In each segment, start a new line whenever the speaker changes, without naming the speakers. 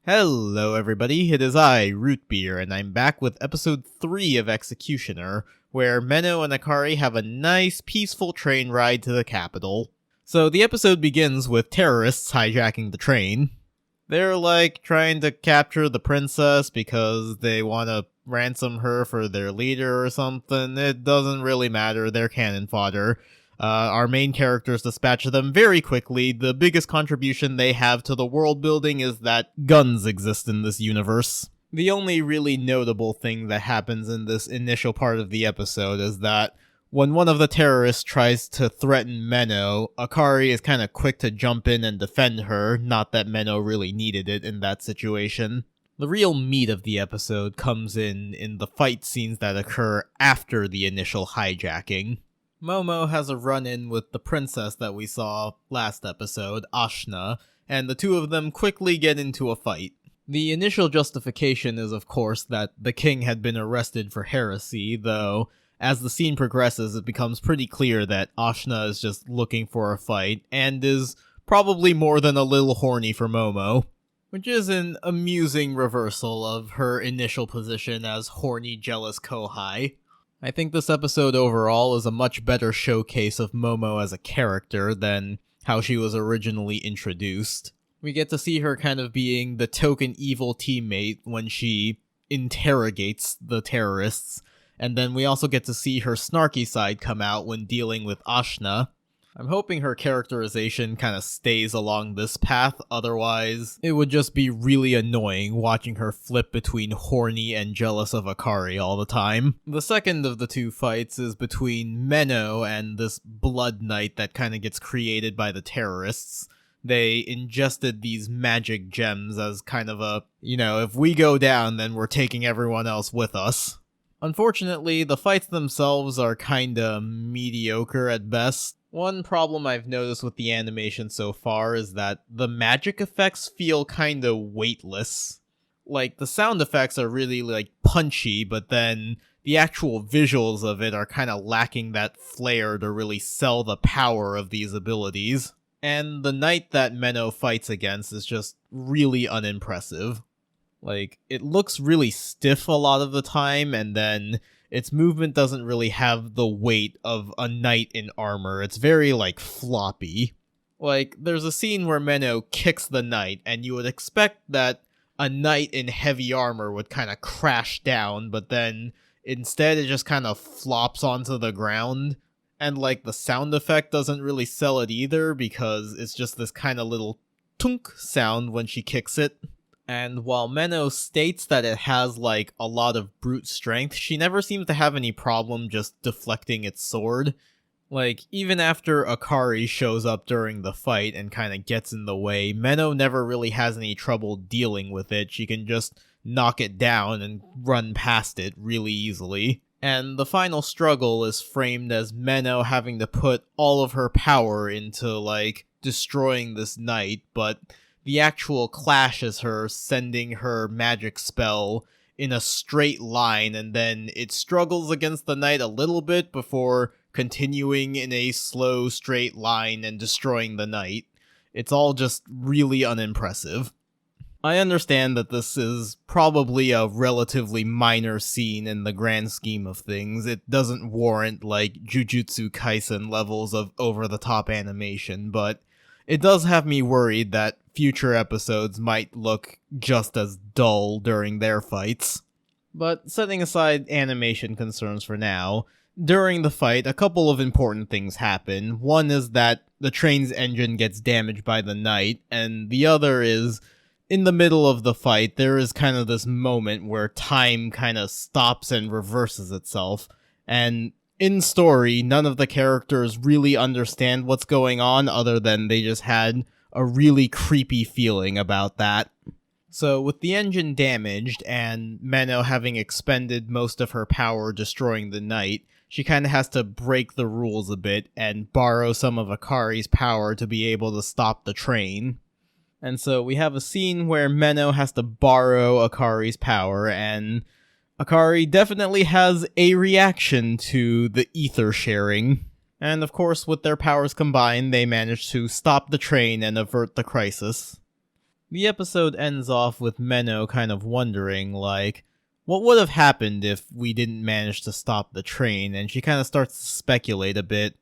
Hello everybody, it is I, Rootbeer, and I'm back with episode 3 of Executioner, where Menno and Akari have a nice, peaceful train ride to the capital. So the episode begins with terrorists hijacking the train. They're trying to capture the princess because they want to ransom her for their leader or something. It doesn't really matter, they're cannon fodder. Our main characters dispatch them very quickly. The biggest contribution they have to the world building is that guns exist in this universe. The only really notable thing that happens in this initial part of the episode is that when one of the terrorists tries to threaten Menno, Akari is kind of quick to jump in and defend her, not that Menno really needed it in that situation. The real meat of the episode comes in the fight scenes that occur after the initial hijacking. Momo has a run-in with the princess that we saw last episode, Ashna, and the two of them quickly get into a fight. The initial justification is, of course, that the king had been arrested for heresy, though as the scene progresses, it becomes pretty clear that Ashna is just looking for a fight, and is probably more than a little horny for Momo, which is an amusing reversal of her initial position as horny, jealous Kohai. I think this episode overall is a much better showcase of Momo as a character than how she was originally introduced. We get to see her kind of being the token evil teammate when she interrogates the terrorists, and then we also get to see her snarky side come out when dealing with Ashna. I'm hoping her characterization kind of stays along this path, otherwise it would just be really annoying watching her flip between horny and jealous of Akari all the time. The second of the two fights is between Menno and this blood knight that kind of gets created by the terrorists. They ingested these magic gems as kind of a, if we go down, then we're taking everyone else with us. Unfortunately, the fights themselves are kinda mediocre at best. One problem I've noticed with the animation so far is that the magic effects feel kinda weightless. The sound effects are really, punchy, but then the actual visuals of it are kinda lacking that flair to really sell the power of these abilities. And the knight that Menno fights against is just really unimpressive. It looks really stiff a lot of the time, and then its movement doesn't really have the weight of a knight in armor. It's very, floppy. There's a scene where Menno kicks the knight, and you would expect that a knight in heavy armor would kind of crash down, but then instead it just kind of flops onto the ground. And, the sound effect doesn't really sell it either, because it's just this kind of little tunk sound when she kicks it. And while Menno states that it has, a lot of brute strength, she never seems to have any problem just deflecting its sword. Even after Akari shows up during the fight and kinda gets in the way, Menno never really has any trouble dealing with it. She can just knock it down and run past it really easily. And the final struggle is framed as Menno having to put all of her power into, destroying this knight, but the actual clash is her sending her magic spell in a straight line, and then it struggles against the knight a little bit before continuing in a slow, straight line and destroying the knight. It's all just really unimpressive. I understand that this is probably a relatively minor scene in the grand scheme of things. It doesn't warrant, Jujutsu Kaisen levels of over-the-top animation, but it does have me worried that future episodes might look just as dull during their fights. But setting aside animation concerns for now, during the fight, a couple of important things happen. One is that the train's engine gets damaged by the knight, and the other is, in the middle of the fight, there is kind of this moment where time kind of stops and reverses itself, and in story, none of the characters really understand what's going on other than they just had a really creepy feeling about that. So with the engine damaged and Menno having expended most of her power destroying the knight, she kind of has to break the rules a bit and borrow some of Akari's power to be able to stop the train. And so we have a scene where Menno has to borrow Akari's power, and Akari definitely has a reaction to the ether sharing. And of course, with their powers combined, they manage to stop the train and avert the crisis. The episode ends off with Menno kind of wondering, like, what would have happened if we didn't manage to stop the train, and she kind of starts to speculate a bit.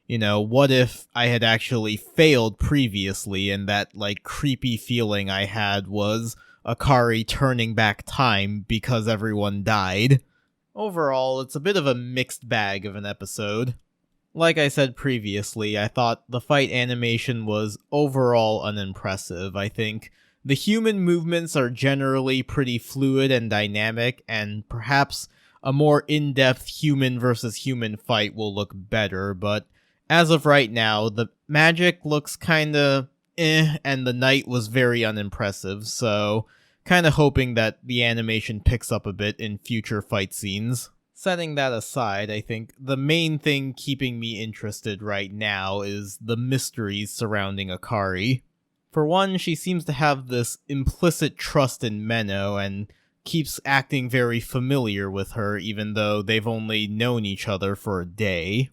What if I had actually failed previously and that, like, creepy feeling I had was Akari turning back time because everyone died? Overall, it's a bit of a mixed bag of an episode. Like I said previously, I thought the fight animation was overall unimpressive. I think the human movements are generally pretty fluid and dynamic, and perhaps a more in-depth human versus human fight will look better, but as of right now, the magic looks kinda and the knight was very unimpressive, so kinda hoping that the animation picks up a bit in future fight scenes. Setting that aside, I think the main thing keeping me interested right now is the mysteries surrounding Akari. For one, she seems to have this implicit trust in Menno and keeps acting very familiar with her even though they've only known each other for a day.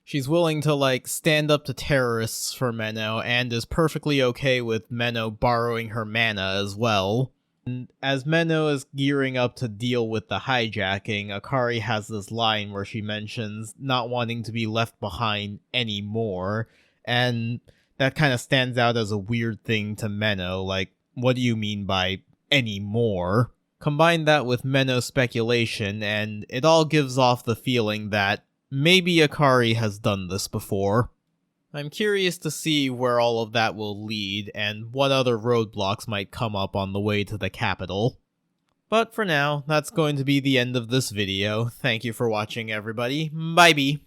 She's willing to, like, stand up to terrorists for Menno and is perfectly okay with Menno borrowing her mana as well. And as Menno is gearing up to deal with the hijacking, Akari has this line where she mentions not wanting to be left behind anymore, and that kind of stands out as a weird thing to Menno, like, what do you mean by anymore? Combine that with Menno's speculation, and it all gives off the feeling that maybe Akari has done this before. I'm curious to see where all of that will lead and what other roadblocks might come up on the way to the capital. But for now, that's going to be the end of this video. Thank you for watching, everybody. Bye-bye.